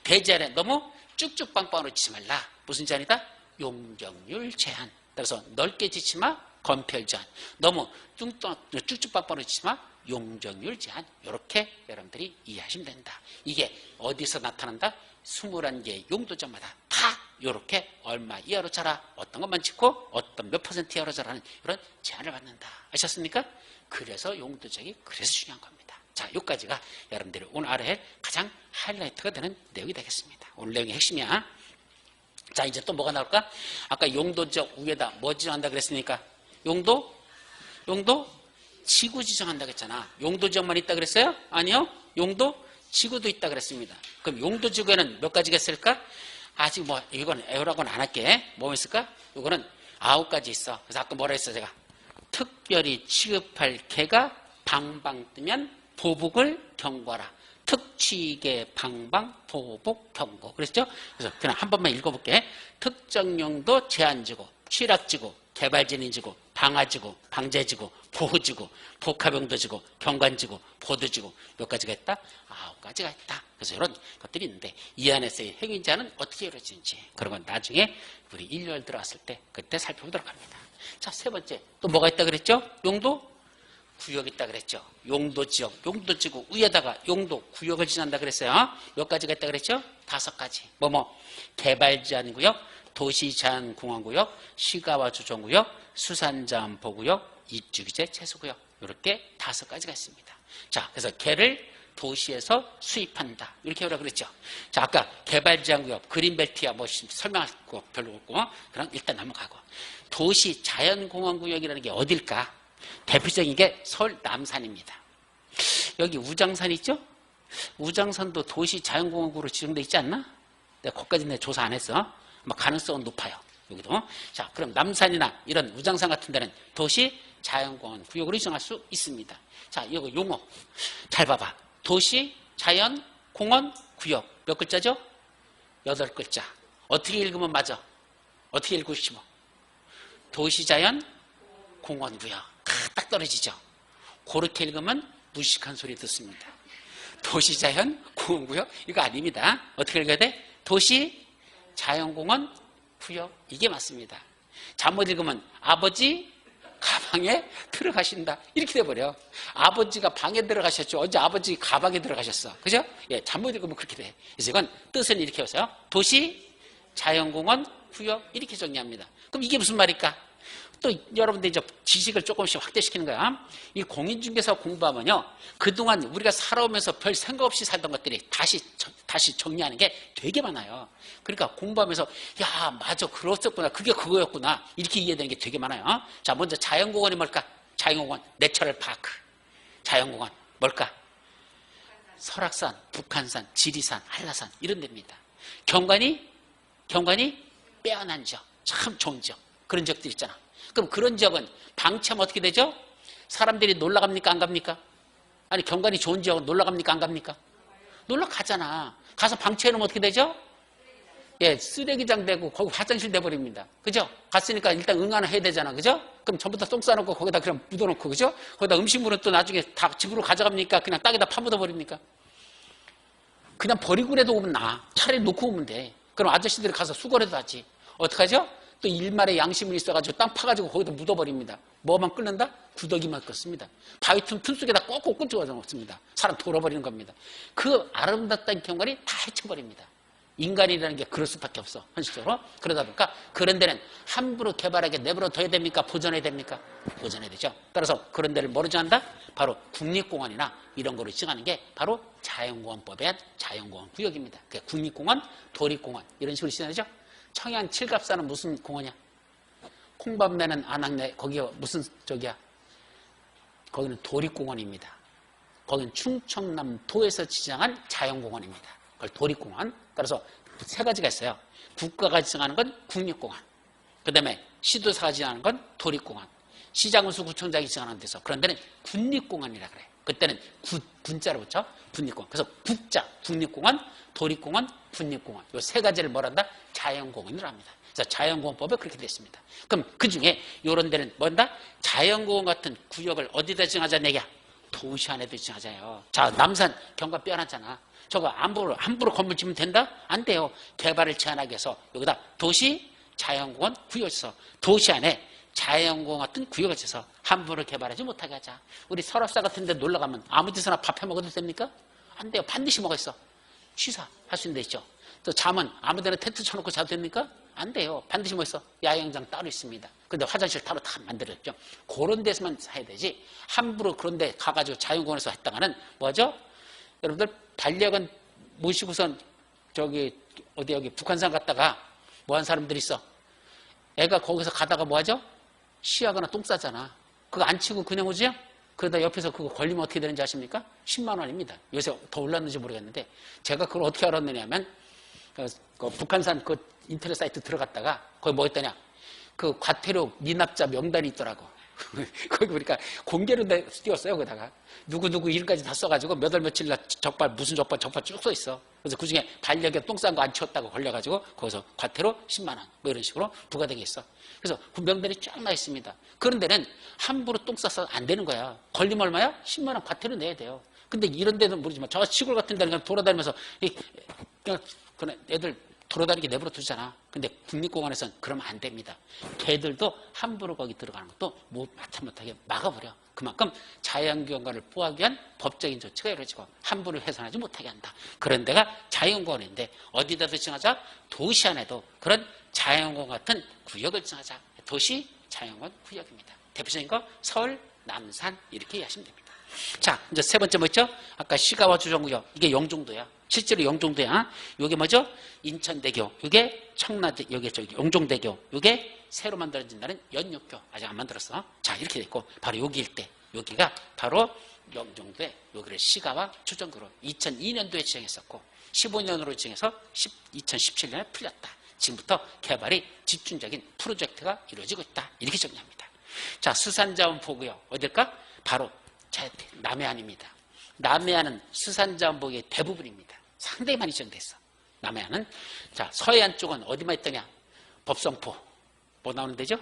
대지 안에 너무 쭉쭉 빵빵으로 짓지 말라. 무슨 제한이다? 용적률 제한. 따라서 넓게 짓지 마. 건폐율 제한. 너무 쭉쭉 빵빵으로 짓지 마. 용적률 제한. 이렇게 여러분들이 이해하시면 된다. 이게 어디서 나타난다? 21개 용도점마다 다 이렇게 얼마 이하로 자라 어떤 것만 짓고 어떤 몇 퍼센트 이하로 자라는 이런 제한을 받는다. 아셨습니까? 그래서 용도적이 그래서 중요한 겁니다. 자, 여기까지가 여러분들이 오늘 알아야 할 가장 하이라이트가 되는 내용이 되겠습니다. 오늘 내용의 핵심이야. 자, 이제 또 뭐가 나올까? 아까 용도적 위에다 뭐 지정한다 그랬습니까? 용도 지구 지정한다고 했잖아. 용도 지역만 있다 그랬어요? 아니요. 용도 지구도 있다 그랬습니다. 그럼 용도 지구에는 몇 가지가 있을까? 아직 뭐 이건 에어라고는 안 할게. 뭐 있을까? 이거는 9가지 있어. 그래서 아까 뭐라 했어 제가? 특별히 취급할 개가 방방 뜨면 보복을 경고하라. 특취계 방방 보복 경고. 그랬죠? 그래서 그냥 한 번만 읽어볼게. 특정 용도 제한지구, 취락지구, 개발진인지구, 방화지구, 방제지구, 보호지구, 복합용도지구, 경관지구, 보도지구 몇 가지가 있다? 9가지가 있다. 그래서 이런 것들이 있는데 이 안에서의 핵인자는 어떻게 이루어지는지 그런 건 나중에 우리 1월 들어갔을 때 그때 살펴보도록 합니다. 자, 세 번째 또 뭐가 있다 그랬죠? 용도 구역 있다 그랬죠. 용도지역, 용도지구 위에다가 용도 구역을 지난다 그랬어요. 몇 가지가 있다 그랬죠? 5가지. 개발제한구역, 도시제한공원구역, 시가와 조정구역, 수산자원보구역, 입주규제 최소구역 이렇게 5가지가 있습니다. 자, 그래서 개를 도시에서 수입한다 이렇게 하라고 그랬죠. 자, 아까 개발제한구역, 그린벨트야 뭐 설명할 거 별로 없고 그럼 일단 넘어가고 도시자연공원구역이라는 게 어딜까? 대표적인 게 서울 남산입니다. 여기 우장산 있죠? 우장산도 도시자연공원구로 지정돼 있지 않나? 거기까지 내가 조사 안 했어. 가능성은 높아요. 여기도. 자, 그럼 남산이나 이런 우장산 같은 데는 도시자연공원 구역으로 지정할 수 있습니다. 자, 이거 용어 잘 봐봐. 도시자연공원 구역 몇 글자죠? 8글자. 어떻게 읽으면 맞아? 어떻게 읽고 싶어? 도시자연공원구역. 딱 떨어지죠. 그렇게 읽으면 무식한 소리 듣습니다. 도시자연공원구역 이거 아닙니다. 어떻게 읽어야 돼? 도시자연공원 구역 이게 맞습니다. 잘못 읽으면 아버지 가방에 들어가신다 이렇게 돼버려. 아버지가 방에 들어가셨죠. 어제 아버지 가방에 들어가셨어. 그죠? 예, 잘못 읽으면 그렇게 돼. 그래서 이건 뜻은 이렇게 해서요. 도시자연공원 구역 이렇게 정리합니다. 그럼 이게 무슨 말일까? 또 여러분들 이제 지식을 조금씩 확대시키는 거야. 이 공인중개사 공부하면요, 그동안 우리가 살아오면서 별 생각 없이 살던 것들이 다시 정리하는 게 되게 많아요. 그러니까 공부하면서 야 맞아 그렇었구나 그게 그거였구나 이렇게 이해되는 게 되게 많아요. 자, 먼저 자연공원이 뭘까? 자연공원 내처럴 파크. 자연공원 뭘까? 설악산, 북한산, 지리산, 한라산 이런 데입니다. 경관이 빼어난 지역, 참 좋은 지역 그런 지역들 있잖아. 그럼 그런 지역은 방치하면 어떻게 되죠? 사람들이 놀러 갑니까? 안 갑니까? 아니 경관이 좋은 지역은 놀러 갑니까? 안 갑니까? 놀러 가잖아. 가서 방치해놓으면 어떻게 되죠? 예, 쓰레기장 되고 거기 화장실 돼버립니다. 그죠? 갔으니까 일단 응안을 해야 되잖아. 그죠? 그럼 전부 다 똥 싸놓고 거기다 그냥 묻어놓고 그죠? 거기다 음식물은 또 나중에 다 집으로 가져갑니까? 그냥 땅에다 파묻어 버립니까? 그냥 버리고 그래도 오면 나. 차라리 놓고 오면 돼. 그럼 아저씨들이 가서 수거라도 하지. 어떡하죠? 또 일말의 양심이 있어가지고 땅 파가지고 거기다 묻어버립니다. 뭐만 끓는다? 구더기만 끓습니다. 바위 틈 속에다 꼭꼭 꽂아서 먹습니다. 사람 돌아버리는 겁니다. 그 아름답다는 경관이 다 해쳐버립니다. 인간이라는 게 그럴 수밖에 없어. 현실적으로. 그러다 보니까 그런 데는 함부로 개발하게 내버려 둬야 됩니까? 보존해야 됩니까? 보존해야 되죠. 따라서 그런 데를 뭐로 정한다? 바로 국립공원이나 이런 거로 정하는 게 바로 자연공원법에 의한 자연공원 구역입니다. 그러니까 국립공원, 도립공원 이런 식으로 시작하죠. 청양 칠갑산은 무슨 공원이야? 콩밥내는 안악내 거기가 무슨 쪽이야? 거기는 도립공원입니다. 거기는 충청남도에서 지정한 자연공원입니다. 그걸 도립공원. 따라서 세 가지가 있어요. 국가가 지정하는 건 국립공원. 그 다음에 시도사가 지정하는 건 도립공원. 시장군수 구청장이 지정하는 데서 그런 데는 군립공원이라 그래. 그때는 군자로 붙여 군립공원. 그래서 국자, 국립공원, 도립공원, 군립공원. 이 세 가지를 뭐란다? 자연공원이라고 합니다. 그래서 자연공원법에 그렇게 되어 있습니다. 그럼 그 중에 이런 데는 뭔다? 자연공원 같은 구역을 어디다 지정하자는 얘기야? 도시 안에도 지정하자요. 자, 남산 경관 빼어났잖아. 저거 함부로 건물 지으면 된다? 안 돼요. 개발을 제한하기 위해서 여기다 도시 자연공원 구역에서 도시 안에 자연공원 같은 구역을 지어서 함부로 개발하지 못하게 하자. 우리 설악산 같은 데 놀러 가면 아무 데서나 밥 해 먹어도 됩니까? 안 돼요. 반드시 먹어 있어. 취사할 수 있는 데 있죠. 또 잠은 아무 데나 텐트 쳐놓고 자도 됩니까? 안 돼요. 반드시 뭐 있어? 야영장 따로 있습니다. 근데 화장실 따로 다 만들어졌죠. 그런 데서만 해야 되지. 함부로 그런 데 가가지고 자연공원에서 했다가는 뭐죠? 여러분들 반려견 모시고선 여기 북한산 갔다가 뭐 한 사람들이 있어. 애가 거기서 가다가 뭐 하죠? 쉬하거나 똥 싸잖아. 그거 안 치고 그냥 오죠? 그러다 옆에서 그거 걸리면 어떻게 되는지 아십니까? 10만 원입니다. 요새 더 올랐는지 모르겠는데 제가 그걸 어떻게 알았느냐면 그 북한산 그 인터넷 사이트 들어갔다가 거기 뭐 했더냐 그 과태료 미납자 명단이 있더라고. 거기 보니까 공개로 띄웠어요. 거기다가 누구 이름까지 다 써가지고 몇 월 며칠 날 적발 무슨 적발 쭉 써 있어. 그래서 그 중에 반려견 똥 싼 거 안 치웠다고 걸려가지고 거기서 과태료 10만 원 뭐 이런 식으로 부과된 게 있어. 그래서 그 명단이 쫙 나 있습니다. 그런 데는 함부로 똥 싸서 안 되는 거야. 걸리면 얼마야? 10만 원 과태료 내야 돼요. 근데 이런 데는 모르지만 저 시골 같은 데는 그냥 돌아다니면서 그냥 애들 돌아다니게 내버려 두잖아. 근데 국립공원에서는 그러면 안 됩니다. 개들도 함부로 거기 들어가는 것도 못하게 막아버려. 그만큼 자연경관을 보호하기 위한 법적인 조치가 이루어지고 함부로 훼손하지 못하게 한다. 그런 데가 자연공원인데 어디다 지정하자? 도시 안에도 그런 자연공원 같은 구역을 지정하자. 도시 자연공원 구역입니다. 대표적인 거 서울, 남산 이렇게 이해하시면 됩니다. 자, 이제 세 번째 뭐죠? 아까 시가와 주정구역. 이게 영종도야. 실제로 영종도야. 요게 뭐죠? 인천대교. 요게 청라대, 요게 영종대교. 요게 새로 만들어진다는 연육교. 아직 안 만들었어. 자, 이렇게 돼 있고 바로 여기 일대. 여기가 바로 영종도에 여기를 시가와 주정구로 2002년도에 지정했었고 15년으로 지정해서 2017년에 풀렸다. 지금부터 개발이 집중적인 프로젝트가 이루어지고 있다. 이렇게 정리합니다. 자, 수산자원 보고요. 어딜까? 바로 남해안입니다. 남해안은 수산자원 보고의 대부분입니다. 상당히 많이 지정됐어. 남해안은. 자, 서해안 쪽은 어디만 있더냐? 법성포. 뭐 나오는 데죠?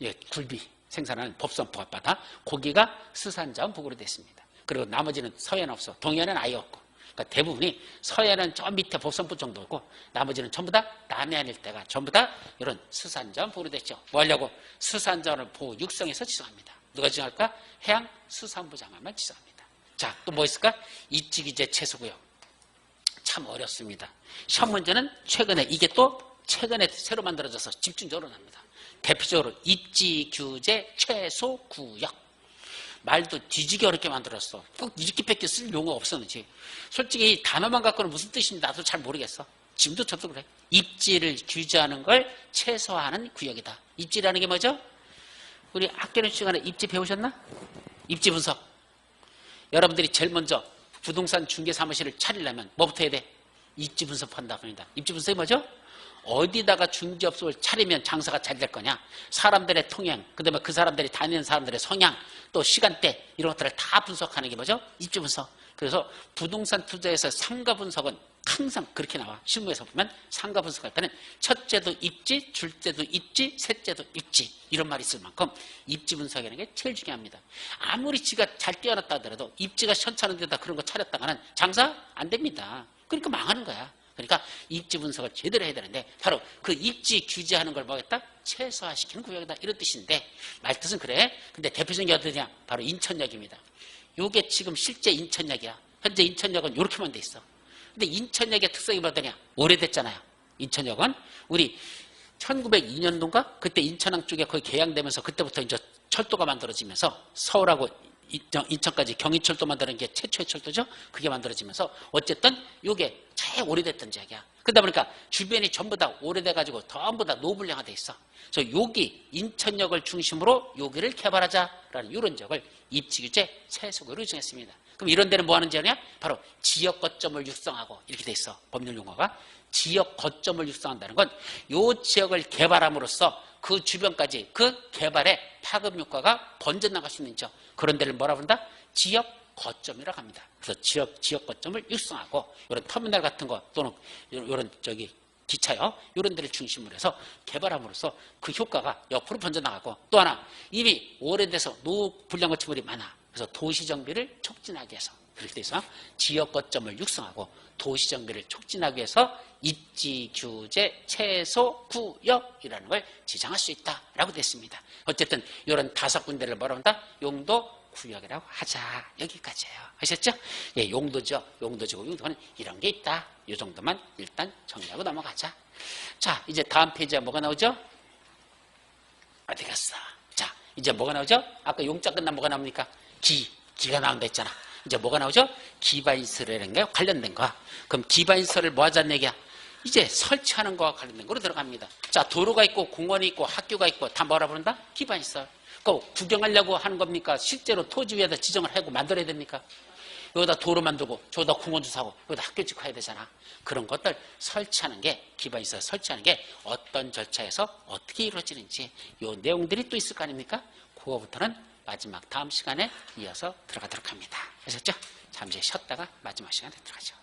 예, 굴비 생산하는 법성포 앞바다. 거기가 수산자원 보고로 됐습니다. 그리고 나머지는 서해안 없어. 동해안은 아예 없고. 그러니까 대부분이 서해안은 저 밑에 법성포 정도고 나머지는 전부 다 남해안 일대가 전부 다 이런 수산자원 보고로 됐죠. 뭐 하려고? 수산자원을 보호 육성해서 지정합니다. 누가 지정할까? 해양수산부 장관만 지정합니다. 자, 또 뭐 있을까? 입지규제 최소구역. 참 어렵습니다. 시험 문제는 이게 또 최근에 새로 만들어져서 집중적으로 납니다. 대표적으로 입지규제 최소구역. 말도 뒤지게 어렵게 만들었어. 꼭 이렇게밖에 쓸 용어가 없었는지. 솔직히 이 단어만 갖고는 무슨 뜻인지 나도 잘 모르겠어. 지금도 저도 그래. 입지를 규제하는 걸 최소화하는 구역이다. 입지라는 게 뭐죠? 우리 학교는 시간에 입지 배우셨나? 입지 분석. 여러분들이 제일 먼저 부동산 중개사무실을 차리려면 뭐부터 해야 돼? 입지 분석한다고 합니다. 입지 분석이 뭐죠? 어디다가 중개업소를 차리면 장사가 잘 될 거냐? 사람들의 통행, 그 다음에 그 사람들이 다니는 사람들의 성향, 또 시간대 이런 것들을 다 분석하는 게 뭐죠? 입지 분석. 그래서 부동산 투자에서 상가 분석은 항상 그렇게 나와. 실무에서 보면 상가 분석할 때는 첫째도 입지, 둘째도 입지, 셋째도 입지 이런 말이 있을 만큼 입지 분석이라는 게 제일 중요합니다. 아무리 지가 잘 뛰어났다 하더라도 입지가 현찮은 데다 그런 거 차렸다가는 장사 안 됩니다. 그러니까 망하는 거야. 그러니까 입지 분석을 제대로 해야 되는데 바로 그 입지 규제하는 걸 뭐겠다? 최소화시키는 구역이다 이런 뜻인데 말뜻은 그래. 근데 대표적인 게 어디냐? 바로 인천역입니다. 요게 지금 실제 인천역이야. 현재 인천역은 이렇게만 돼 있어. 근데 인천역의 특성이 뭐더냐? 오래됐잖아요. 인천역은 우리 1902년도인가? 그때 인천항 쪽에 거의 개양되면서 그때부터 이제 철도가 만들어지면서 서울하고 인천까지 경인철도 만드는 게 최초의 철도죠. 그게 만들어지면서 어쨌든 이게 제일 오래됐던 지역이야. 그러다 보니까 주변이 전부 다 오래돼가지고 전부 다 노블령화돼 있어. 그래서 여기 인천역을 중심으로 여기를 개발하자라는 이런 지역을 입지규제 최소구역으로 정했습니다. 그럼 이런 데는 뭐 하는 지역이냐? 바로 지역 거점을 육성하고 이렇게 돼 있어. 법률 용어가. 지역 거점을 육성한다는 건 이 지역을 개발함으로써 그 주변까지 그 개발의 파급 효과가 번져나갈 수 있는 지역. 그런 데를 뭐라 부른다? 지역 거점이라고 합니다. 그래서 지역 거점을 육성하고 이런 터미널 같은 거 또는 이런 기차요. 이런 데를 중심으로 해서 개발함으로써 그 효과가 옆으로 번져나가고 또 하나 이미 오래돼서 노불량 건축물이 많아. 그래서 도시정비를 촉진하기 위해서 그렇게 돼서 지역 거점을 육성하고 도시정비를 촉진하기 위해서 입지규제 최소구역이라는 걸 지정할 수 있다라고 됐습니다. 어쨌든 이런 5군데를 뭐라고 한다? 용도 구역이라고 하자. 여기까지예요. 아셨죠? 예, 용도죠. 용도지고 용도는 이런 게 있다. 이 정도만 일단 정리하고 넘어가자. 자, 이제 다음 페이지에 뭐가 나오죠? 어디 갔어? 자, 이제 뭐가 나오죠? 아까 용자 끝나면 뭐가 나옵니까? 기가 나온다 했잖아. 이제 뭐가 나오죠? 기반시설이라는 게 관련된 거야. 그럼 기반시설을 뭐 하자는 얘기야? 이제 설치하는 거와 관련된 거로 들어갑니다. 자, 도로가 있고 공원이 있고 학교가 있고 다 뭐라 부른다? 기반시설. 그거 구경하려고 하는 겁니까? 실제로 토지 위에다 지정을 하고 만들어야 됩니까? 여기다 도로 만들고 저기다 공원도 사고 여기다 학교 짓고 해야 되잖아. 그런 것들 설치하는 게 기반이 있어서 설치하는 게 어떤 절차에서 어떻게 이루어지는지 요 내용들이 또 있을 거 아닙니까? 그거부터는 마지막 다음 시간에 이어서 들어가도록 합니다. 아셨죠? 잠시 쉬었다가 마지막 시간에 들어가죠.